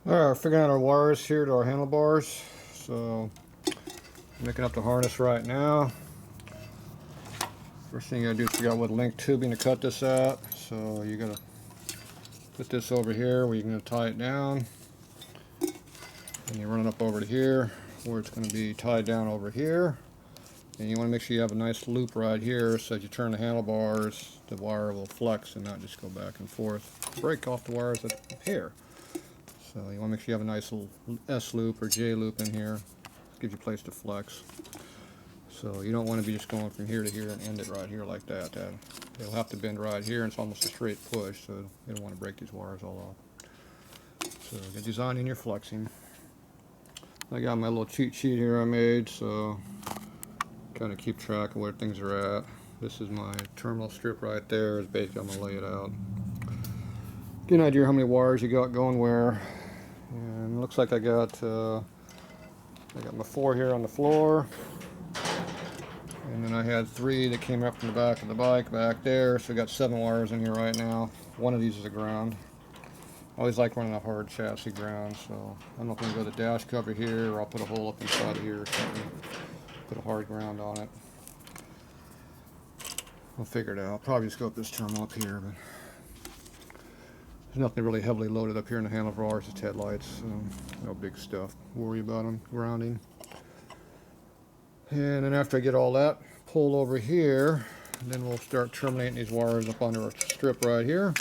Alright, we're figuring out our wires here to our handlebars. So, making up the harness right now. First thing you gotta do is figure out what length tubing to cut this out. So you gotta put this over here where you're gonna tie it down. And you run it up over to here where it's gonna be tied down over here. And you wanna make sure you have a nice loop right here so as you turn the handlebars, the wire will flex and not just go back and forth. Break off the wires up here. So you want to make sure you have a nice little S loop or J loop in here. Gives you a place to flex. So you don't want to be just going from here to here and end it right here like that. It'll have to bend right here, and it's almost a straight push, so you don't want to break these wires all off. So get these on in your flexing. I got my little cheat sheet here I made, so kind of keep track of where things are at. This is my terminal strip right there. Is basically I'm going to lay it out. Get an idea how many wires you got going where. And it looks like I got my 4 here on the floor, and then I had 3 that came up from the back of the bike back there, so I got 7 wires in here right now. One of these is a ground. I always like running a hard chassis ground, so I'm not going to go to the dash cover here, or I'll put a hole up inside of here or something. Put a hard ground on it. I'll figure it out. I'll probably just go up this terminal up here, but there's nothing really heavily loaded up here in the handlebars, just headlights, so no big stuff. Worry about them grounding. And then after I get all that pulled over here, then we'll start terminating these wires up onto our strip right here.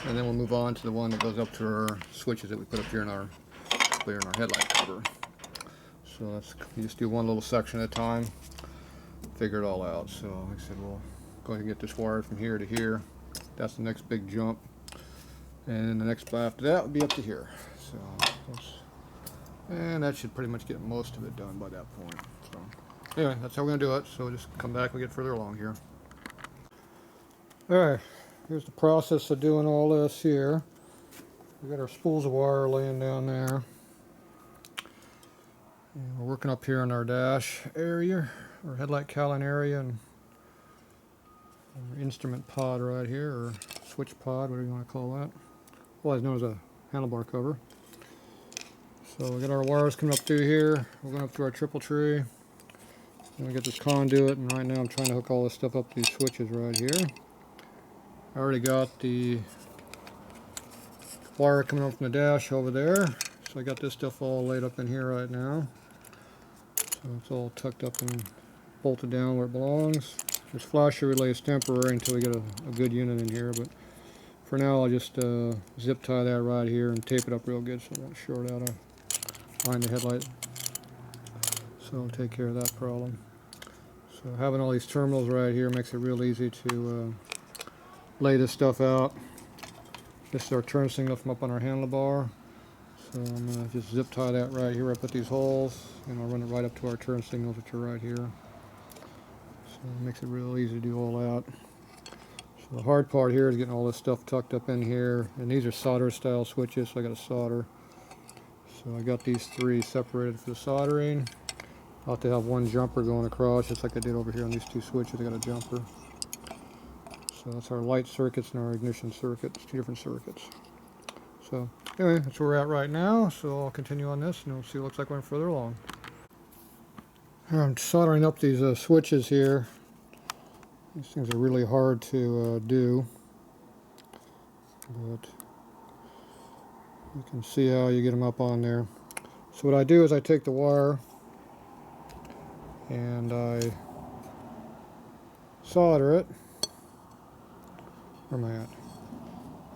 And then we'll move on to the one that goes up to our switches that we put up here in our headlight cover. So that's, you just do one little section at a time, figure it all out. So like I said, we'll go ahead and get this wire from here to here. That's the next big jump. And then the next spot after that would be up to here. So and that should pretty much get most of it done by that point. So anyway, that's how we're going to do it. So we'll just come back and get further along here. Alright, here's the process of doing all this here. We got our spools of wire laying down there. And we're working up here in our dash area, or headlight cowling area, and our instrument pod right here, or switch pod, whatever you want to call that. Otherwise known as a handlebar cover. So we got our wires coming up through here. We're going up through our triple tree. And we got this conduit, and right now I'm trying to hook all this stuff up to these switches right here. I already got the wire coming up from the dash over there. So I got this stuff all laid up in here right now. So it's all tucked up and bolted down where it belongs. This flasher relay is temporary until we get a good unit in here, but for now I'll just zip tie that right here and tape it up real good so it won't short out behind the headlight. So I'll take care of that problem. So having all these terminals right here makes it real easy to lay this stuff out. This is our turn signal from up on our handlebar. So I'm going to just zip tie that right here. I put these holes and I'll run it right up to our turn signals, which are right here. So it makes it real easy to do all that. So the hard part here is getting all this stuff tucked up in here. And these are solder style switches, so I got to solder. So I got these 3 separated for the soldering. I'll have to have one jumper going across, just like I did over here on these 2 switches. I got a jumper. So that's our light circuits and our ignition circuits, 2 different circuits. So anyway, that's where we're at right now. So I'll continue on this and we'll see what it looks like when further along. I'm soldering up these switches here. These things are really hard to do, but you can see how you get them up on there. So what I do is I take the wire and I solder it. Where am I at?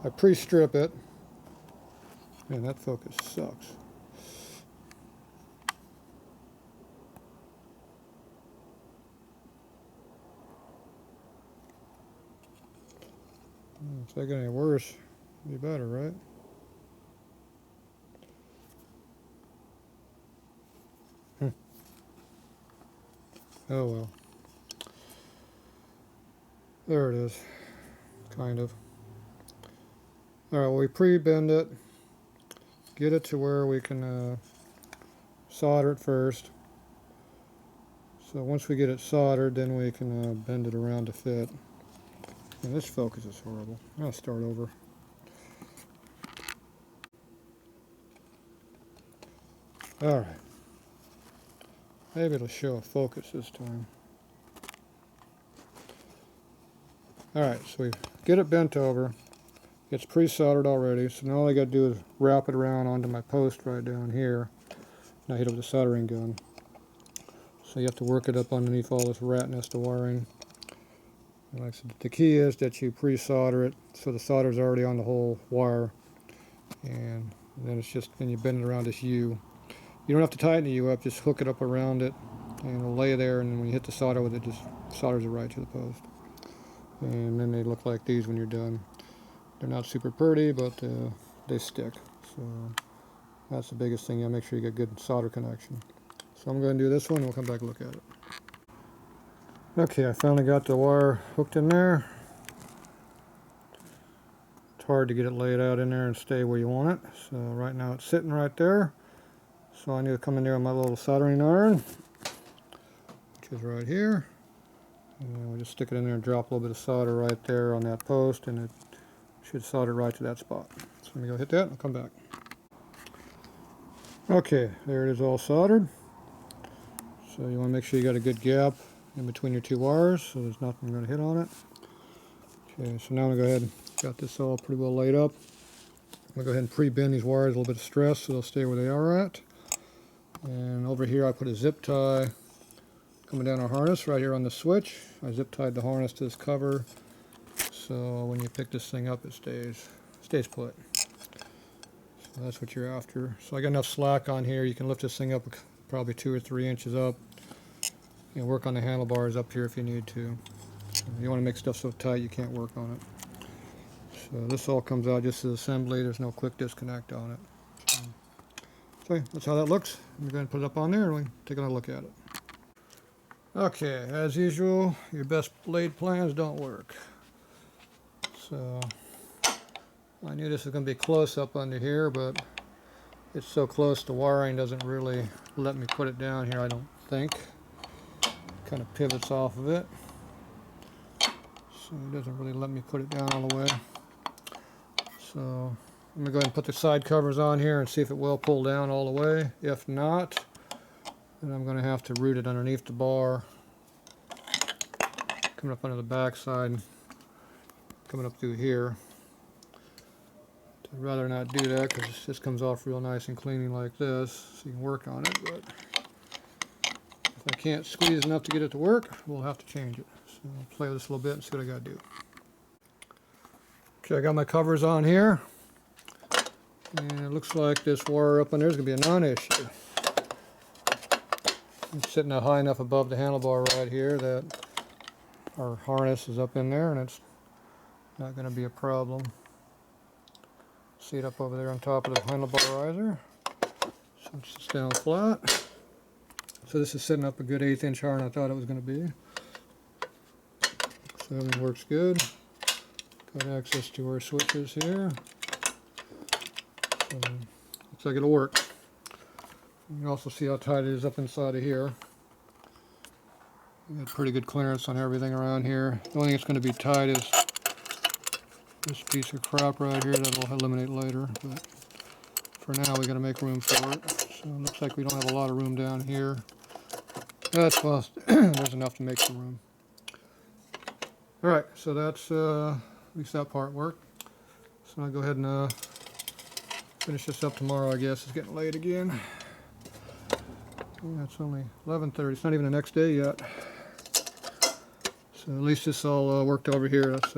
I pre-strip it. Man, that focus sucks. If they get any worse, it'd be better, right? Oh well. There it is. Kind of. Alright, well, we pre-bend it. Get it to where we can solder it first. So once we get it soldered, then we can bend it around to fit. And this focus is horrible. I'll start over. Alright. Maybe it'll show a focus this time. Alright, so we get it bent over. It's pre-soldered already, so now all I got to do is wrap it around onto my post right down here. And I hit it with a soldering gun. So you have to work it up underneath all this rat nest of wiring. And like I said, the key is that you pre-solder it so the solder's already on the whole wire. And then it's just, then you bend it around this U. You don't have to tighten the U up, just hook it up around it and it'll lay there, and then when you hit the solder with it, just solders it right to the post. And then they look like these when you're done. They're not super pretty, but they stick. So that's the biggest thing. You gotta make sure you get good solder connection. So I'm going to do this one and we'll come back and look at it. Okay, I finally got the wire hooked in there. It's hard to get it laid out in there and stay where you want it. So right now it's sitting right there. So I need to come in there with my little soldering iron, which is right here. And we'll just stick it in there and drop a little bit of solder right there on that post, and it should solder right to that spot. So let me go hit that and I'll come back. Okay, there it is all soldered. So you want to make sure you got a good gap in between your two wires so there's nothing going to hit on it. Okay, so now I'm going to go ahead and got this all pretty well laid up. I'm going to go ahead and pre-bend these wires, a little bit of stress so they'll stay where they are at. And over here I put a zip tie coming down our harness right here on the switch. I zip tied the harness to this cover so when you pick this thing up it stays put. So that's what you're after. So I got enough slack on here. You can lift this thing up probably 2 or 3 inches up. You know, work on the handlebars up here if you need to. You don't want to make stuff so tight you can't work on it. So this all comes out just as assembly. There's no quick disconnect on it. So that's how that looks. I'm going to put it up on there and we can take another look at it. Okay, as usual, your best laid plans don't work. So I knew this was going to be close up under here, but it's so close the wiring doesn't really let me put it down here, I don't think. Kind of pivots off of it. So it doesn't really let me put it down all the way. So I'm going to go ahead and put the side covers on here and see if it will pull down all the way. If not, then I'm going to have to root it underneath the bar, coming up under the back side, coming up through here. I'd rather not do that because this comes off real nice and clean like this, so you can work on it. But if I can't squeeze enough to get it to work, we'll have to change it. So I'll play with this a little bit and see what I got to do. Okay, I got my covers on here, and it looks like this wire up on there is going to be a non-issue. It's sitting high enough above the handlebar right here that our harness is up in there, and it's not going to be a problem. See it up over there on top of the handlebar riser. So it's down flat. So this is sitting up a good 1/8 inch higher than I thought it was going to be. So everything works good. Got access to our switches here. So looks like it'll work. You can also see how tight it is up inside of here. We got pretty good clearance on everything around here. The only thing that's going to be tight is this piece of crap right here that we'll eliminate later. But for now we got to make room for it. So it looks like we don't have a lot of room down here. That's well, there's enough to make some room. Alright, so that's at least that part worked. So I'll go ahead and finish this up tomorrow, I guess. It's getting late again. Yeah, it's only 11:30. It's not even the next day yet. So at least this all worked over here. That's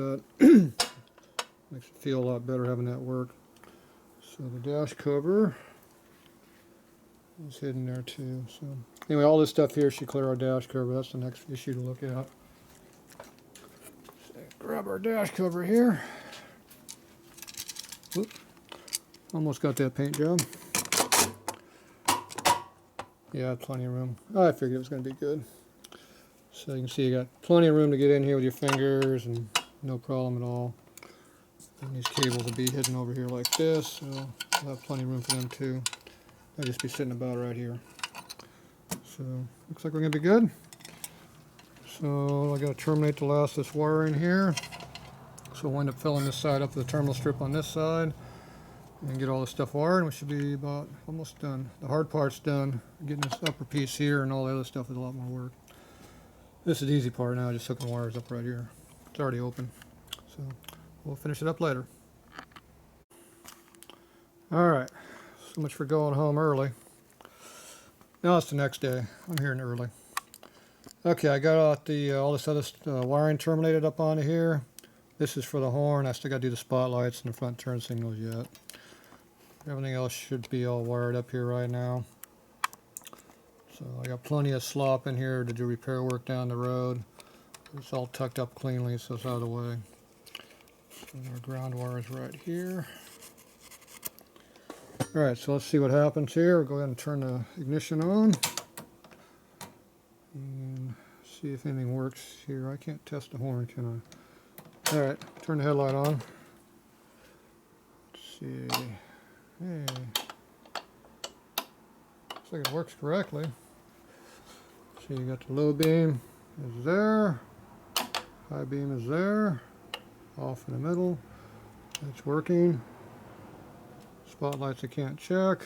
makes it feel a lot better having that work. So the dash cover is hidden there too. So anyway, all this stuff here should clear our dash cover. That's the next issue to look at. So grab our dash cover here. Whoop. Almost got that paint job. Yeah, plenty of room. I figured it was going to be good. So you can see you got plenty of room to get in here with your fingers and no problem at all. And these cables will be hidden over here like this, so we'll have plenty of room for them too. They'll just be sitting about right here. So looks like we're going to be good. So I got to terminate the last of this wire in here. So we'll end up filling this side up with the terminal strip on this side. and get all this stuff wired, and we should be about almost done. The hard part's done. Getting this upper piece here and all the other stuff is a lot more work. This is the easy part now, just hooking the wires up right here. It's already open, so we'll finish it up later. Alright, so much for going home early. Now it's the next day. I'm here early. Okay, I got out the all this other wiring terminated up onto here. This is for the horn. I still got to do the spotlights and the front turn signals yet. Everything else should be all wired up here right now. So I got plenty of slop in here to do repair work down the road. It's all tucked up cleanly, so it's out of the way. So our ground wire is right here. Alright, so let's see what happens here. We'll go ahead and turn the ignition on. And see if anything works here. I can't test the horn, can I? Alright, turn the headlight on. Let's see. Hey. Looks like it works correctly. So you got the low beam is there. High beam is there. Off in the middle. It's working. Spotlights I can't check.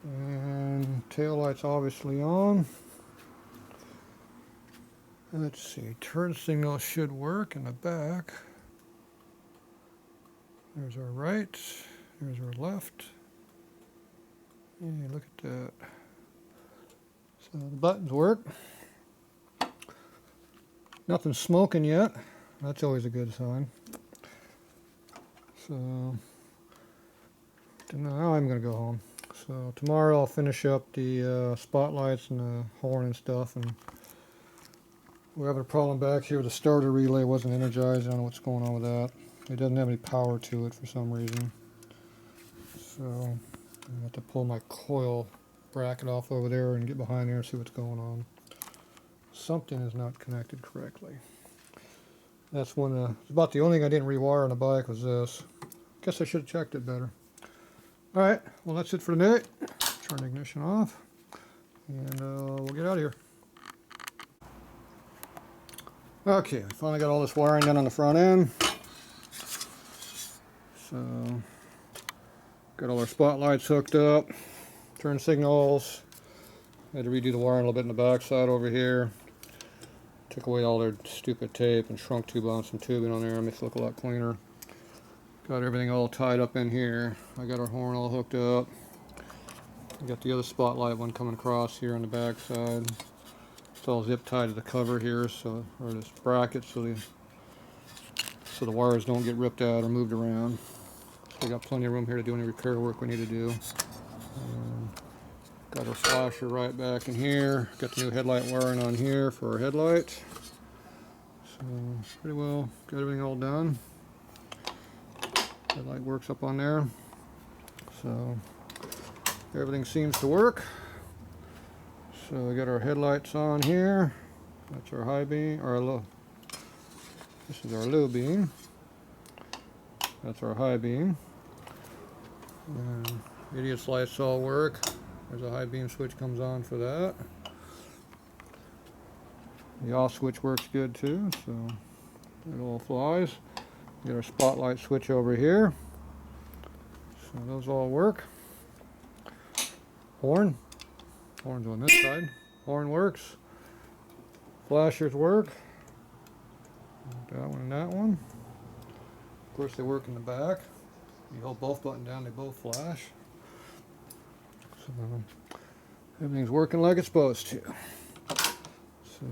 And tail light's obviously on. Let's see, turn signal should work in the back. There's our right, there's our left. Hey, look at that. So the buttons work. Nothing's smoking yet. That's always a good sign. So now I'm going to go home. So tomorrow I'll finish up the spotlights and the horn and stuff, and we're having a problem back here. The starter relay wasn't energized. I don't know what's going on with that. It doesn't have any power to it for some reason. So I have to pull my coil bracket off over there and get behind there and see what's going on. Something is not connected correctly. That's one. About the only thing I didn't rewire on the bike was this. Guess I should have checked it better. Alright, well that's it for tonight. Turn the ignition off, and we'll get out of here. Okay, I finally got all this wiring done on the front end. So, got all our spotlights hooked up, turn signals. Had to redo the wiring a little bit in the back side over here. Took away all their stupid tape and shrunk tube on some tubing on there, makes it look a lot cleaner. Got everything all tied up in here. I got our horn all hooked up. I got the other spotlight one coming across here on the back side. It's all zip tied to the cover here, so or this bracket, so the wires don't get ripped out or moved around. So we got plenty of room here to do any repair work we need to do. Got our flasher right back in here. Got the new headlight wiring on here for our headlight. So pretty well got everything all done. Headlight works up on there. So everything seems to work. So we got our headlights on here. That's our high beam, or low. This is our low beam. That's our high beam. And idiot's lights all work. There's a high beam switch comes on for that. The off switch works good too, so it all flies. We got our spotlight switch over here. So those all work. Horn's on this side. Horn works. Flashers work. That one and that one. Of course they work in the back. You hold both buttons down, they both flash. So everything's working like it's supposed to. So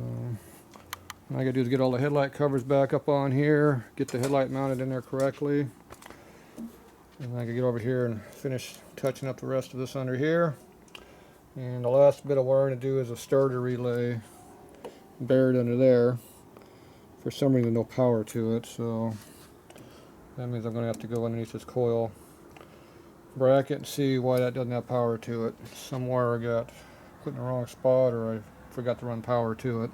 all I gotta do is get all the headlight covers back up on here, get the headlight mounted in there correctly, and I can get over here and finish touching up the rest of this under here. And the last bit of wiring to do is a starter relay buried under there. For some reason no power to it, so that means I'm going to have to go underneath this coil bracket and see why that doesn't have power to it. Some wire got put in the wrong spot, or I forgot to run power to it.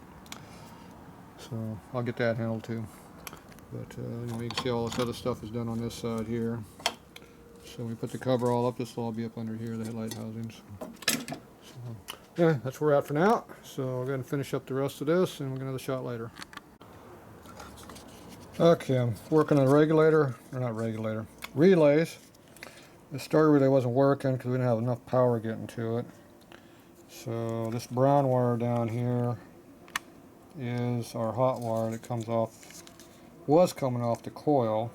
So I'll get that handled too. But you can see all this other stuff is done on this side here. So when we put the cover all up, this will all be up under here, the headlight housings. So yeah, that's where we're at for now. So I'll go ahead and finish up the rest of this, and we'll get another shot later. Okay, I'm working on a regulator, or not regulator, relays. The starter relay wasn't working because we didn't have enough power getting to it. So this brown wire down here is our hot wire that was coming off the coil.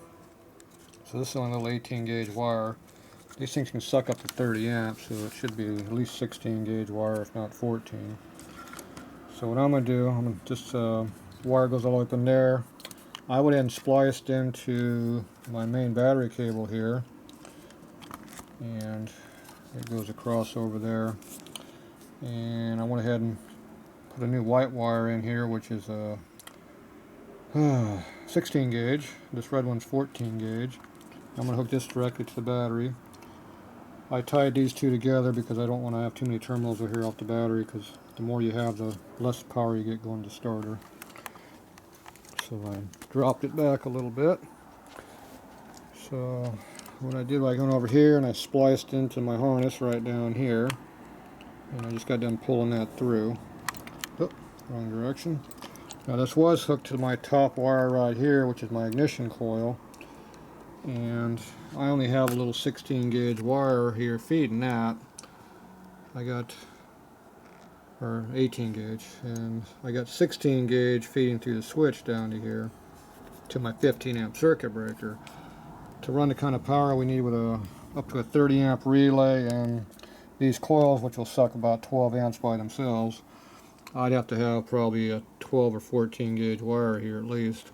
So this is only a little 18 gauge wire. These things can suck up to 30 amps, so it should be at least 16 gauge wire, if not 14. So what I'm going to do, this wire goes all the way up in there. I went ahead and spliced into my main battery cable here, and it goes across over there. And I went ahead and put a new white wire in here, which is a 16 gauge. This red one's 14 gauge. I'm going to hook this directly to the battery. I tied these two together because I don't want to have too many terminals over here off the battery, because the more you have, the less power you get going to the starter. So I dropped it back a little bit. So what I did, I went over here and I spliced into my harness right down here, and I just got done pulling that through. Oh, wrong direction. Now this was hooked to my top wire right here, which is my ignition coil, and I only have a little 16 gauge wire here feeding that. Or 18 gauge, and I got 16 gauge feeding through the switch down to here to my 15 amp circuit breaker. To run the kind of power we need with up to a 30 amp relay and these coils, which will suck about 12 amps by themselves, I'd have to have probably a 12 or 14 gauge wire here at least,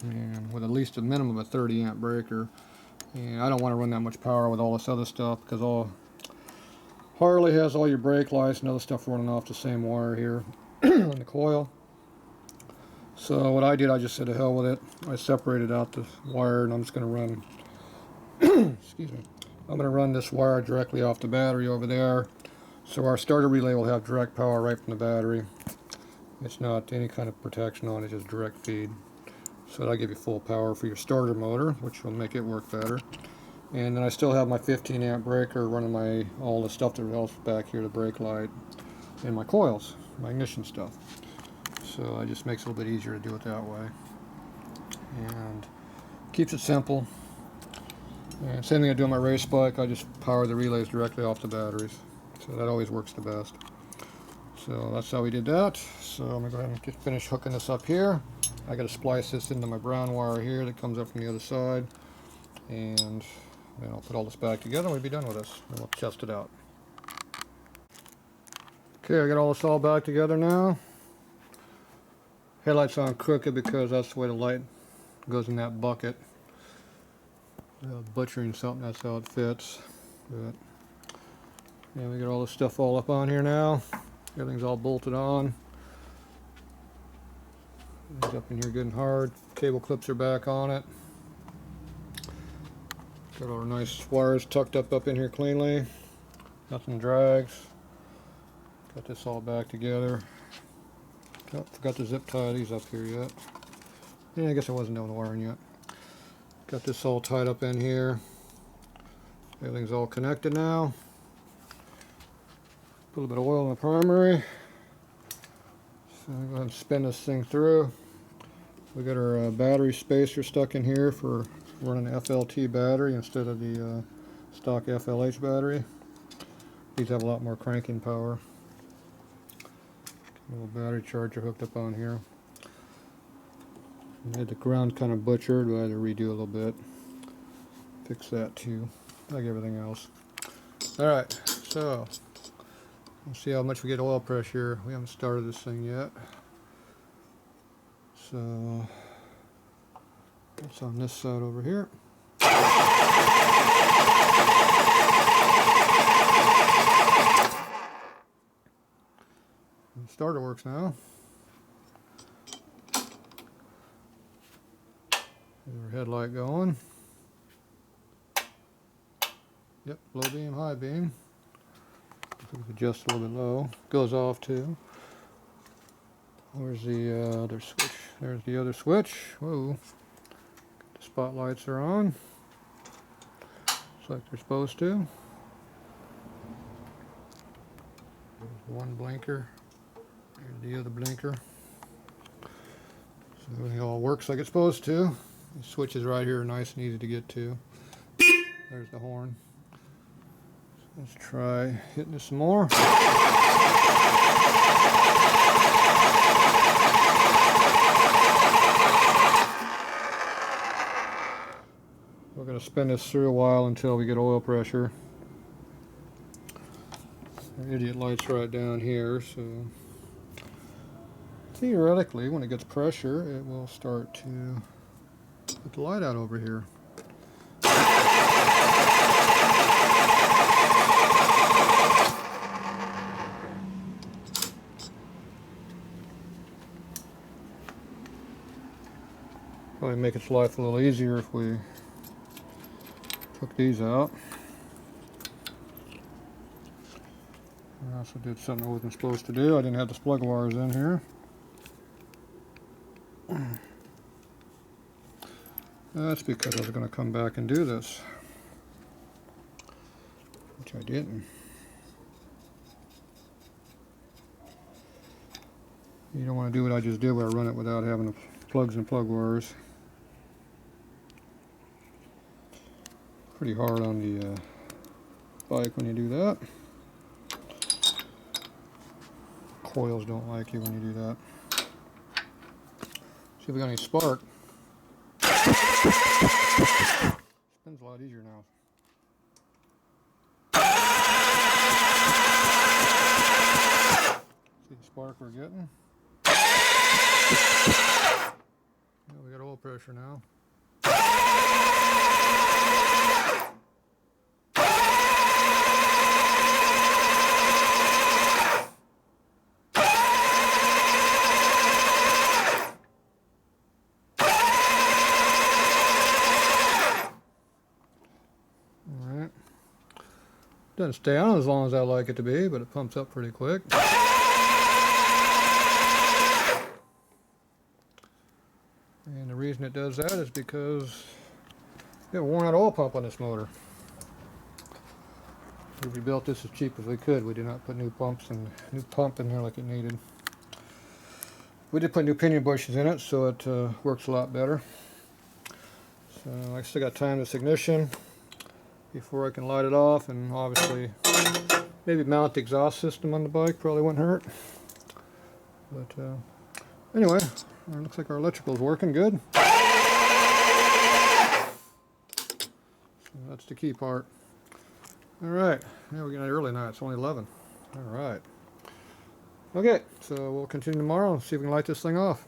and with at least a minimum of a 30 amp breaker. And I don't want to run that much power with all this other stuff, because Harley has all your brake lights and other stuff running off the same wire here on the coil. So what I did, I just said to hell with it. I separated out the wire, and I'm just going to run excuse me, I'm going to run this wire directly off the battery over there, so our starter relay will have direct power right from the battery. It's not any kind of protection on it, just direct feed. So that'll give you full power for your starter motor, which will make it work better. And then I still have my 15 amp breaker running all the stuff that else back here, the brake light, and my coils, my ignition stuff. So it just makes it a little bit easier to do it that way. And keeps it simple. And same thing I do on my race bike, I just power the relays directly off the batteries. So that always works the best. So that's how we did that. So I'm going to go ahead and finish hooking this up here. I got to splice this into my brown wire here that comes up from the other side. And then I'll put all this back together and we'll be done with this. And we'll test it out. Okay, I got all this all back together now. Headlight's on crooked because that's the way the light goes in that bucket. Butchering something, that's how it fits. But yeah, we got all this stuff all up on here now. Everything's all bolted on. It's up in here good and hard. Cable clips are back on it. Got all our nice wires tucked up in here cleanly. Nothing drags. Got this all back together. Oh, forgot to zip tie these up here yet. Yeah, I guess I wasn't doing the wiring yet. Got this all tied up in here. Everything's all connected now. A little bit of oil in the primary. So I'm going to spin this thing through. We got our battery spacer stuck in here for running an FLT battery instead of the stock FLH battery. These have a lot more cranking power. Little battery charger hooked up on here. I had the ground kind of butchered, but I had to redo a little bit. Fix that too, like everything else. Alright, so let's see how much we get oil pressure. We haven't started this thing yet. So it's on this side over here. The starter works now. There's our headlight going. Yep, low beam, high beam. Adjust a little bit low. Goes off too. Where's the other switch? There's the other switch. Whoa. The spotlights are on. Looks like they're supposed to. There's one blinker. There's the other blinker. So everything all works like it's supposed to. The switch is right here, nice and easy to get to. There's the horn. So let's try hitting this some more. We're going to spin this through a while until we get oil pressure. Our idiot light's right down here, so theoretically when it gets pressure it will start to put the light out over here. Probably make its life a little easier if we took these out. I also did something I wasn't supposed to do. I didn't have the plug wires in here. That's because I was going to come back and do this, which I didn't. You don't want to do what I just did where I run it without having the plugs and plug wires. Pretty hard on the bike when you do that. Coils don't like you when you do that. See if we got any spark. Spins a lot easier now. See the spark we're getting? Yeah, we got oil pressure now. Doesn't stay on as long as I like it to be, but it pumps up pretty quick. And the reason it does that is because we have a worn out oil pump on this motor. We rebuilt this as cheap as we could. We did not put new pumps and new pump in there like it needed. We did put new pinion bushes in it, so it works a lot better. So I still got time this ignition before I can light it off, and obviously maybe mount the exhaust system on the bike, probably wouldn't hurt. But anyway, it looks like our electrical is working good. So that's the key part. Alright, now we're getting early now, it's only 11. Alright. Okay, so we'll continue tomorrow and see if we can light this thing off.